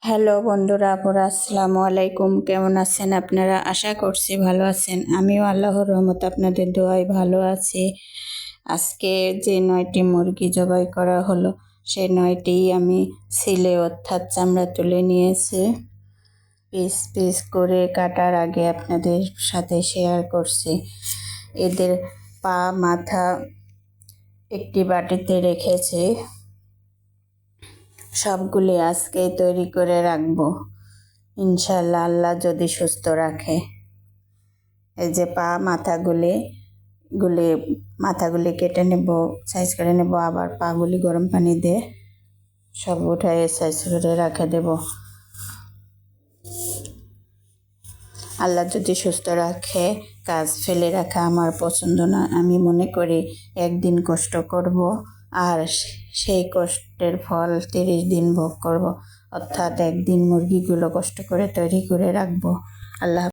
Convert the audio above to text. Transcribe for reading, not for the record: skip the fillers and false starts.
Hello বন্ধুরা, আপুরা, আসসালামু আলাইকুম। কেমন আছেন আপনারা? আশা করছি ভালো আছেন। আমিও আল্লাহর রহমতে আপনাদের দোয়ায় ভালো আছি। আজকে যে 9টি মুরগি জবাই করা হলো, সেই 9টি আমি ছিলে অর্থাৎ চামড়া তুলে নিয়েছি। পিস পিস করে কাটার আগে আপনাদের সাথে শেয়ার করছি। এদের পা মাথা একটি বাটিতে রেখেছি। সবগুলি আজকেই তৈরি করে রাখবো ইনশাল্লাহ, আল্লাহ যদি সুস্থ রাখে। এই যে মাথাগুলি কেটে নেব, সাইজ করে নেব, আবার পাগুলি গরম পানি দিয়ে সব উঠায় সাইজ করে রেখে দেব। আল্লাহ যদি সুস্থ রাখে, কাজ ফেলে রাখা আমার পছন্দ না। আমি মনে করি একদিন কষ্ট করব আর সেই কষ্টের ফল 30 দিন ভোগ করব, অর্থাৎ একদিন মুরগিগুলো কষ্ট করে তৈরি করে রাখবো। আল্লাহ